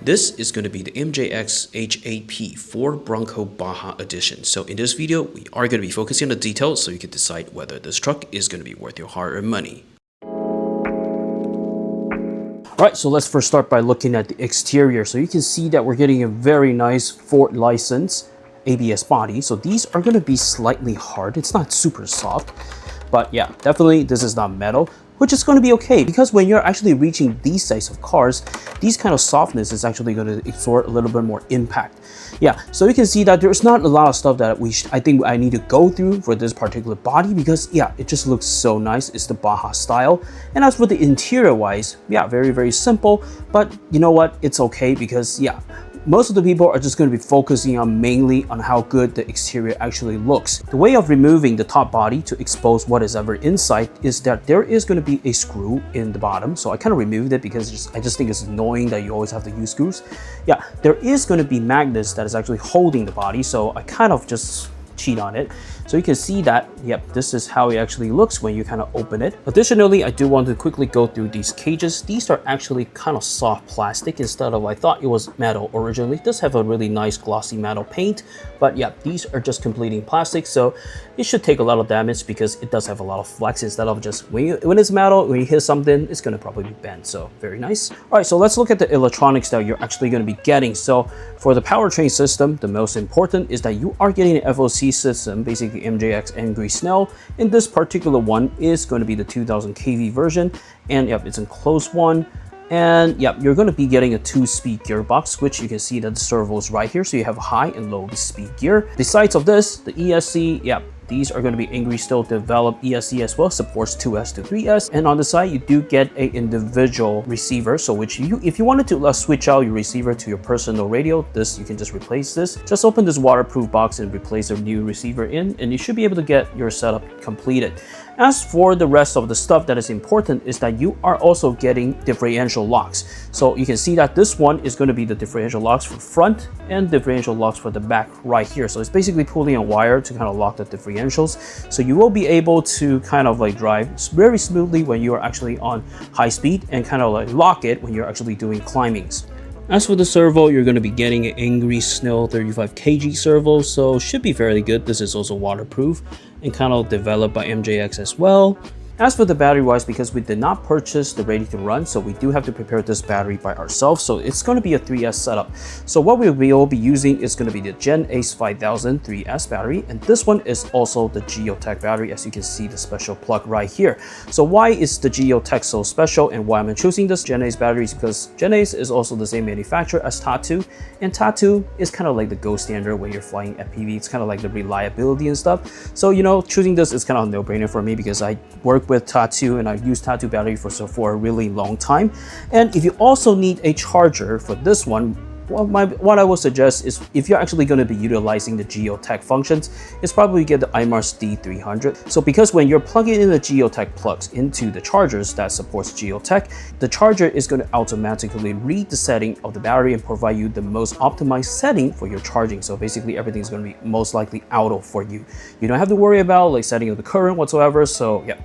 this is going to be the MJX H8P for Bronco Baja Edition. So in this video, we are going to be focusing on the details so you can decide whether this truck is going to be worth your hard-earned money. Alright, so let's first start by looking at the exterior. So you can see that we're getting a very nice Ford license ABS body. So these are going to be slightly hard. It's not super soft, but yeah, definitely this is not metal, which is going to be okay because when you're actually reaching these size of cars, these kind of softness is actually going to absorb a little bit more impact. Yeah, so you can see that there's not a lot of stuff that I think I need to go through for this particular body because yeah, it just looks so nice. It's the Baja style. And as for the interior wise, yeah, very, very simple, but you know what? It's okay because yeah, most of the people are just going to be focusing on mainly on how good the exterior actually looks. The way of removing the top body to expose what is ever inside is that there is going to be a screw in the bottom. So I kind of removed it because I just think it's annoying that you always have to use screws. Yeah, there is going to be magnets that is actually holding the body. So I kind of just cheat on it. So you can see that, yep, this is how it actually looks when you kind of open it. Additionally, I do want to quickly go through these cages. These are actually kind of soft plastic instead of, I thought it was metal originally. It does have a really nice glossy metal paint, but yeah, these are just completing plastic. So it should take a lot of damage because it does have a lot of flex instead of just, when it's metal, when you hit something, it's going to probably be bent. So very nice. All right, so let's look at the electronics that you're actually going to be getting. So for the powertrain system, the most important is that you are getting an FOC system, basically MJX Angry Snell, and this particular one is going to be the 2000 kV version, and yep, it's an enclosed one. And yep, you're going to be getting a 2-speed gearbox, which you can see that the servo is right here, so you have a high and low speed gear. Besides of this, the ESC, yep, these are going to be Angry Still developed ESC as well, supports 2S to 3S. And on the side, you do get a individual receiver. So if you wanted to switch out your receiver to your personal radio, you can just replace this. Just open this waterproof box and replace a new receiver in, and you should be able to get your setup completed. As for the rest of the stuff that is important is that you are also getting differential locks. So you can see that this one is going to be the differential locks for front and differential locks for the back right here. So it's basically pulling a wire to kind of lock the differentials. So you will be able to kind of like drive very smoothly when you are actually on high speed and kind of like lock it when you're actually doing climbings. As for the servo, you're going to be getting an Angry Snell 35 kg servo, so should be fairly good. This is also waterproof and kind of developed by MJX as well. As for the battery wise, because we did not purchase the ready to run, so we do have to prepare this battery by ourselves. So it's going to be a 3S setup. So what we will be using is going to be the Gen Ace 5000 3S battery. And this one is also the Geotech battery, as you can see the special plug right here. So why is the Geotech so special and why I'm choosing this Gen Ace battery is because Gen Ace is also the same manufacturer as Tattu. And Tattu is kind of like the gold standard when you're flying FPV. It's kind of like the reliability and stuff. So, you know, choosing this is kind of a no-brainer for me because I work with Tattu and I've used Tattu battery for a really long time. And if you also need a charger for this one, what I would suggest is if you're actually going to be utilizing the Geotech functions, is probably get the IMARS D300. So because when you're plugging in the Geotech plugs into the chargers that supports Geotech, the charger is going to automatically read the setting of the battery and provide you the most optimized setting for your charging. So basically everything is going to be most likely auto for you. You don't have to worry about like setting of the current whatsoever. So yeah.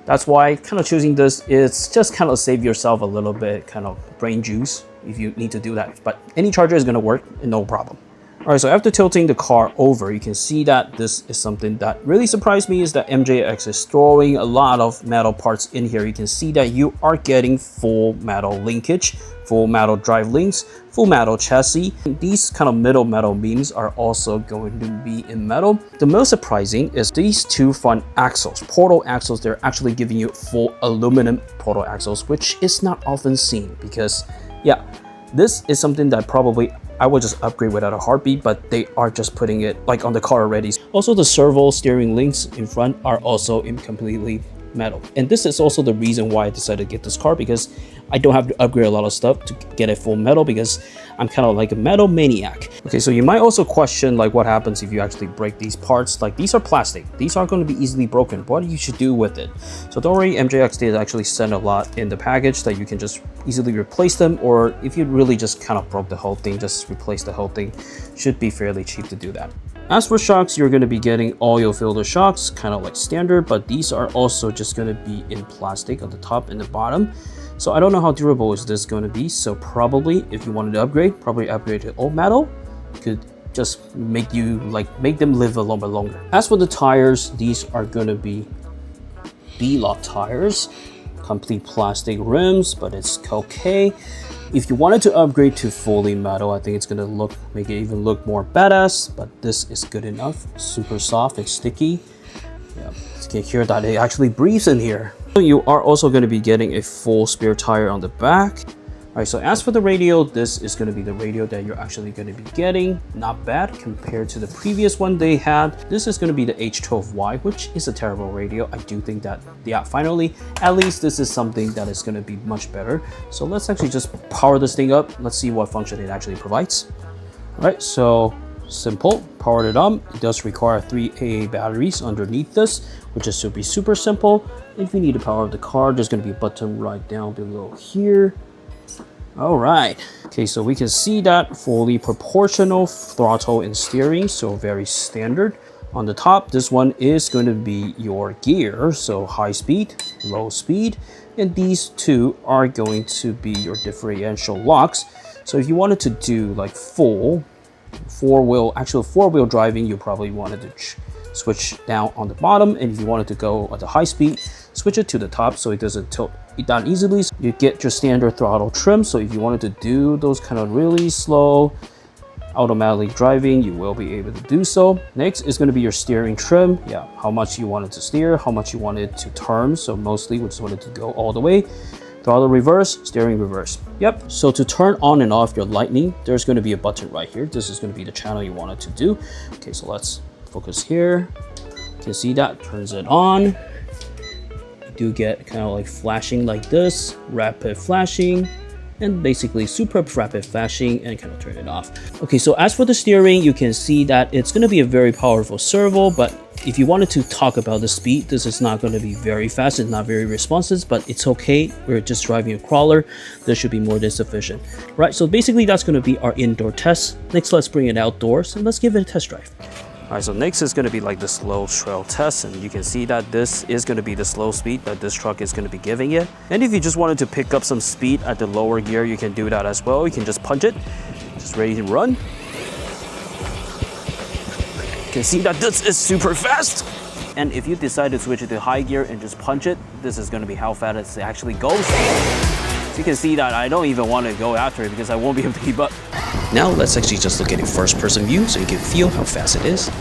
That's why kind of choosing this is just kind of save yourself a little bit kind of brain juice if you need to do that. But any charger is going to work, no problem. All right, so after tilting the car over, you can see that this is something that really surprised me is that MJX is throwing a lot of metal parts in here. You can see that you are getting full metal linkage, full metal drive links, full metal chassis. These kind of middle metal beams are also going to be in metal. The most surprising is these two front axles, portal axles. They're actually giving you full aluminum portal axles, which is not often seen because yeah, this is something that probably I would just upgrade without a heartbeat, but they are just putting it like on the car already. Also, the servo steering links in front are also in completely metal. And this is also the reason why I decided to get this car, because I don't have to upgrade a lot of stuff to get it full metal because I'm kind of like a metal maniac. Okay, so you might also question like what happens if you actually break these parts. Like these are plastic. These aren't going to be easily broken. What you should do with it? So don't worry, MJX did actually send a lot in the package that you can just easily replace them, or if you really just kind of broke the whole thing, just replace the whole thing. Should be fairly cheap to do that. As for shocks, you're going to be getting oil filter shocks, kind of like standard, but these are also just going to be in plastic on the top and the bottom. So I don't know how durable is this going to be. So probably if you wanted to upgrade, probably upgrade to old metal. Could just make them live a little bit longer. As for the tires, these are going to be B-Lot tires, complete plastic rims, but it's okay. If you wanted to upgrade to fully metal, I think it's going to make it even look more badass, but this is good enough. Super soft and sticky. Yeah, you can hear that it actually breathes in here. You are also going to be getting a full spare tire on the back. All right, so as for the radio, this is going to be the radio that you're actually going to be getting. Not bad compared to the previous one they had. This is going to be the H12Y, which is a terrible radio. I do think that, yeah, finally, at least this is something that is going to be much better. So let's actually just power this thing up. Let's see what function it actually provides. All right, so simple, powered it up. It does require 3 AA batteries underneath this, which is super simple. If you need to power up the car, there's going to be a button right down below here. All right, okay, so we can see that fully proportional throttle and steering, so very standard. On the top, this one is going to be your gear, so high speed, low speed, and these two are going to be your differential locks. So if you wanted to do like full four-wheel driving, you probably wanted to switch down on the bottom, and if you wanted to go at the high speed, switch it to the top so it doesn't tilt down easily. So you get your standard throttle trim, so if you wanted to do those kind of really slow automatically driving, you will be able to do so. Next is going to be your steering trim. Yeah, how much you wanted to steer, how much you wanted to turn. So mostly we just wanted to go all the way. Throttle reverse, steering reverse. Yep, so to turn on and off your lightning, there's going to be a button right here. This is going to be the channel you wanted to do. Okay, so let's focus here. You can see that turns it on. You do get kind of like flashing like this, rapid flashing, and basically super rapid flashing, and kind of turn it off. Okay, so as for the steering, you can see that it's going to be a very powerful servo, but if you wanted to talk about the speed, this is not going to be very fast. It's not very responsive, but it's okay. We're just driving a crawler. This should be more than sufficient. Right, so basically that's going to be our indoor test. Next, let's bring it outdoors and let's give it a test drive. All right, so next is going to be like the slow trail test, and you can see that this is going to be the slow speed that this truck is going to be giving it. And if you just wanted to pick up some speed at the lower gear, you can do that as well. You can just punch it, just ready to run. You can see that this is super fast. And if you decide to switch it to high gear and just punch it, this is going to be how fast it actually goes. So you can see that I don't even want to go after it because I won't be able to keep up. Now let's actually just look at a first-person view so you can feel how fast it is.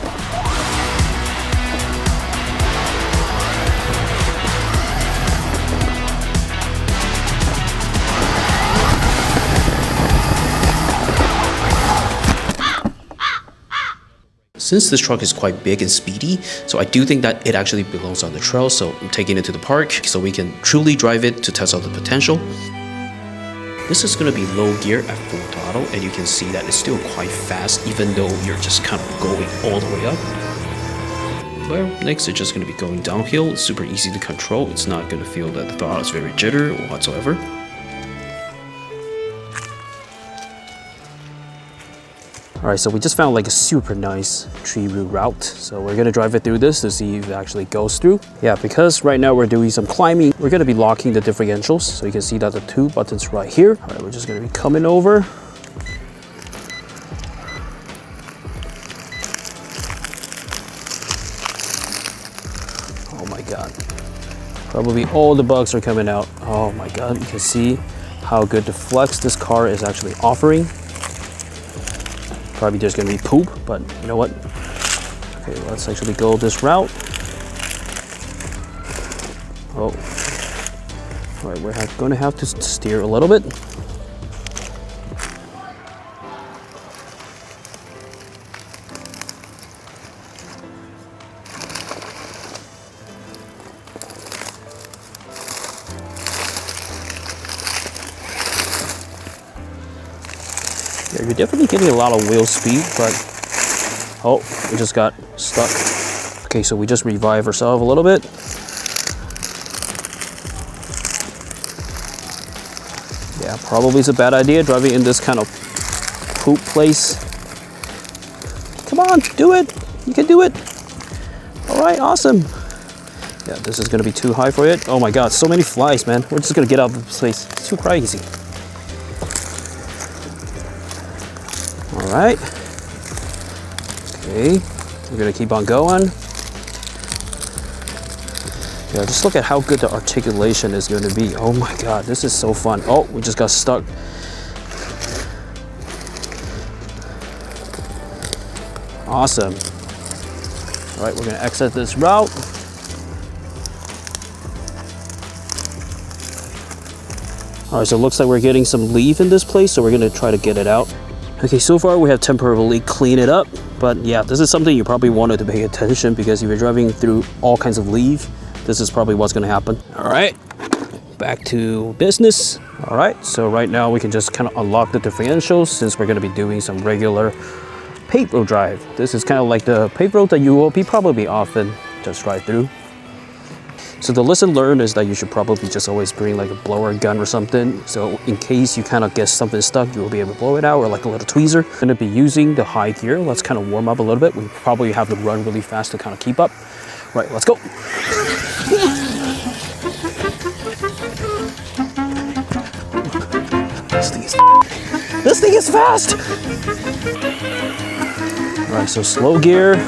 Since this truck is quite big and speedy, so I do think that it actually belongs on the trail, so I'm taking it to the park so we can truly drive it to test out the potential. This is going to be low gear at full throttle, and you can see that it's still quite fast even though you're just kind of going all the way up. Well, next it's just going to be going downhill. It's super easy to control. It's not going to feel that the throttle is very jitter or whatsoever. Alright, so we just found like a super nice tree route. So we're going to drive it through this to see if it actually goes through. Yeah, because right now we're doing some climbing, we're going to be locking the differentials. So you can see that the 2 buttons right here. Alright, we're just going to be coming over. Oh my god. Probably all the bugs are coming out. Oh my god, you can see how good the flex this car is actually offering. Probably there's going to be poop, but you know what? Okay, let's actually go this route. Oh. All right, we're going to have to steer a little bit. Yeah, you're definitely getting a lot of wheel speed, but oh, we just got stuck. Okay, so we just revive ourselves a little bit. Yeah, probably is a bad idea driving in this kind of poop place. Come on, do it. You can do it. All right, awesome. Yeah, this is gonna be too high for it. Oh my god, so many flies, man. We're just gonna get out of this place. It's too crazy. All right. Okay, we're gonna keep on going. Yeah, just look at how good the articulation is gonna be. Oh my god, this is so fun. Oh, we just got stuck. Awesome. All right, we're gonna exit this route. All right, so it looks like we're getting some leaf in this place, so we're gonna try to get it out. Okay, so far we have temporarily cleaned it up, but yeah, this is something you probably wanted to pay attention because if you're driving through all kinds of leaf, this is probably what's gonna happen. All right, back to business. All right, so right now we can just kind of unlock the differentials since we're gonna be doing some regular paved road drive. This is kind of like the paved road that you will be probably often just drive through. So the lesson learned is that you should probably just always bring like a blower gun or something. So in case you kind of get something stuck, you will be able to blow it out, or like a little tweezer. I'm gonna be using the high gear. Let's kind of warm up a little bit. We probably have to run really fast to kind of keep up. Right, let's go. This thing is fast. All right, so slow gear.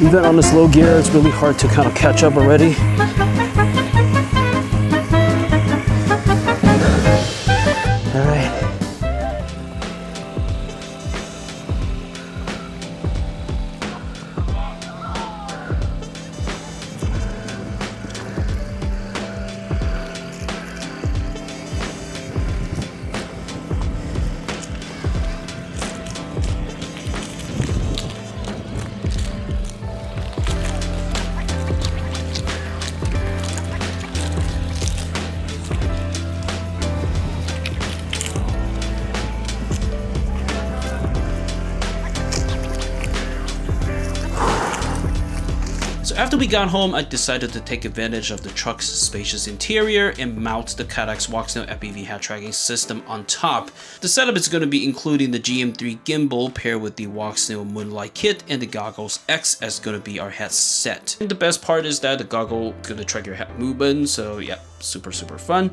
Even on the slow gear, it's really hard to kind of catch up already. All right. So after we got home, I decided to take advantage of the truck's spacious interior and mount the Cadillac's Walksnail FPV head tracking system on top. The setup is going to be including the GM3 gimbal paired with the Walksnail Moonlight kit, and the Goggles X as going to be our headset. And the best part is that the goggle going to track your head movement, so yeah, super fun.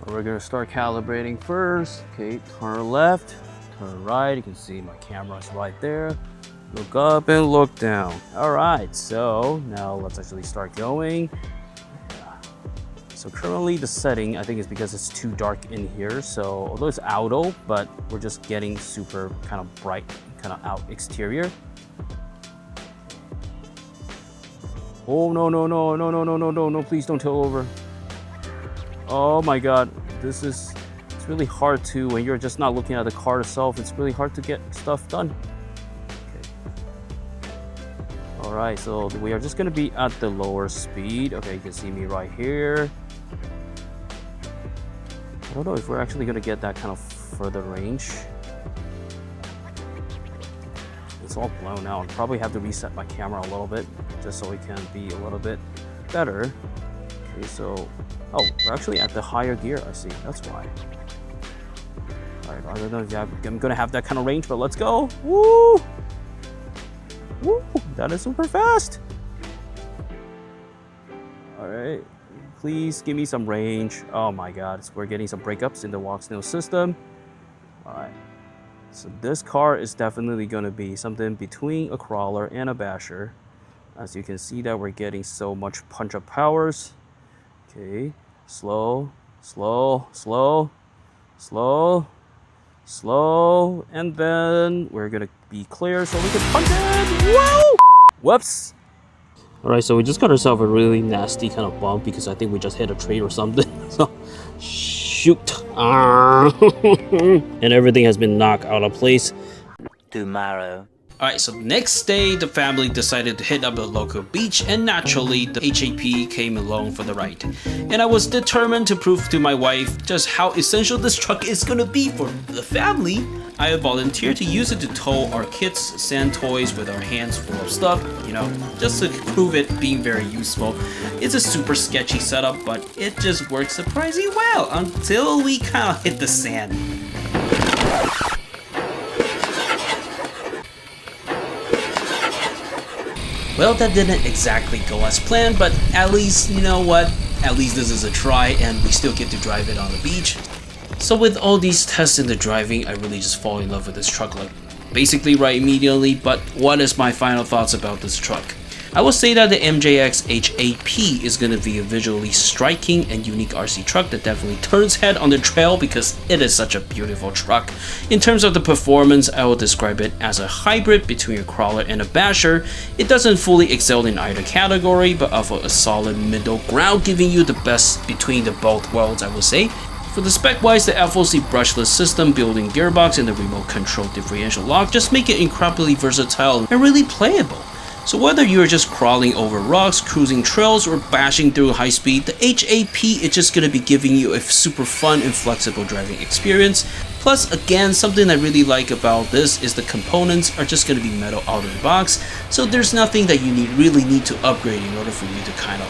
We're going to start calibrating first. Okay, turn left, turn right. You can see my camera's right there. Look up and look down. All right, so now let's actually start going. So currently the setting, I think, is because it's too dark in here. So although it's auto, but we're just getting super kind of bright, kind of out exterior. Oh, no, please don't tail over. Oh my God, it's really hard to, when you're just not looking at the car itself, it's really hard to get stuff done. All right, so we are just gonna be at the lower speed. Okay, you can see me right here. I don't know if we're actually gonna get that kind of further range. It's all blown out. I'll probably have to reset my camera a little bit just so it can be a little bit better. Okay, so, oh, we're actually at the higher gear, I see, that's why. All right, I don't know if I'm gonna have that kind of range, but let's go. Woo! Woo, that is super fast. All right, please give me some range. Oh my God, so we're getting some breakups in the Walksnail system. All right, so this car is definitely going to be something between a crawler and a basher. As you can see that we're getting so much punch-up powers. Okay, slow, and then we're gonna be clear so we can punch it. Whoa! Whoops. All right, so we just got ourselves a really nasty kind of bump because I think we just hit a tree or something. So, shoot. And everything has been knocked out of place. Tomorrow. Alright, so the next day, the family decided to hit up a local beach, and naturally, the H8P came along for the ride. And I was determined to prove to my wife just how essential this truck is gonna be for the family. I volunteered to use it to tow our kids' sand toys with our hands full of stuff, you know, just to prove it being very useful. It's a super sketchy setup, but it just works surprisingly well until we kind of hit the sand. Well, that didn't exactly go as planned, but at least, you know what? At least this is a try and we still get to drive it on the beach. So with all these tests in the driving, I really just fall in love with this truck, like basically right immediately. But what is my final thoughts about this truck? I will say that the MJX H8P is going to be a visually striking and unique RC truck that definitely turns head on the trail because it is such a beautiful truck. In terms of the performance, I will describe it as a hybrid between a crawler and a basher. It doesn't fully excel in either category, but offers a solid middle ground, giving you the best between the both worlds, I would say. For the spec wise, the FOC brushless system, built-in gearbox, and the remote control differential lock just make it incredibly versatile and really playable. So whether you're just crawling over rocks, cruising trails, or bashing through high speed, the H8P is just going to be giving you a super fun and flexible driving experience. Plus, again, something I really like about this is the components are just going to be metal out of the box, so there's nothing that you really need to upgrade in order for you to kind of,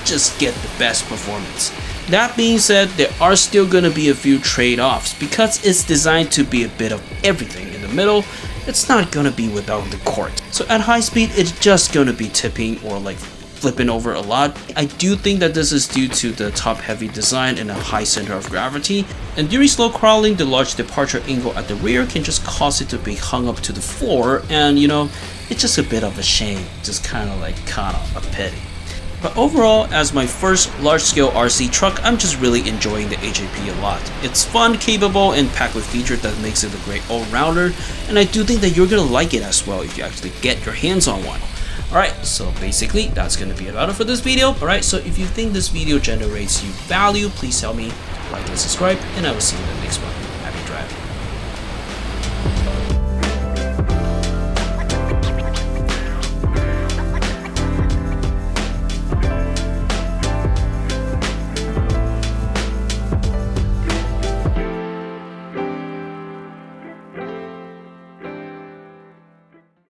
just get the best performance. That being said, there are still going to be a few trade-offs because it's designed to be a bit of everything in the middle. It's not going to be without the court. So at high speed, it's just going to be tipping or like flipping over a lot. I do think that this is due to the top-heavy design and a high center of gravity. And during slow crawling, the large departure angle at the rear can just cause it to be hung up to the floor. And it's just a bit of a shame. Just kind of a pity. But overall, as my first large-scale RC truck, I'm just really enjoying the H8P a lot. It's fun, capable, and packed with features that makes it a great all-rounder, and I do think that you're gonna like it as well if you actually get your hands on one. Alright, so basically, that's gonna be about it for this video. Alright, so if you think this video generates you value, please help me like and subscribe, and I will see you in the next one. Happy driving.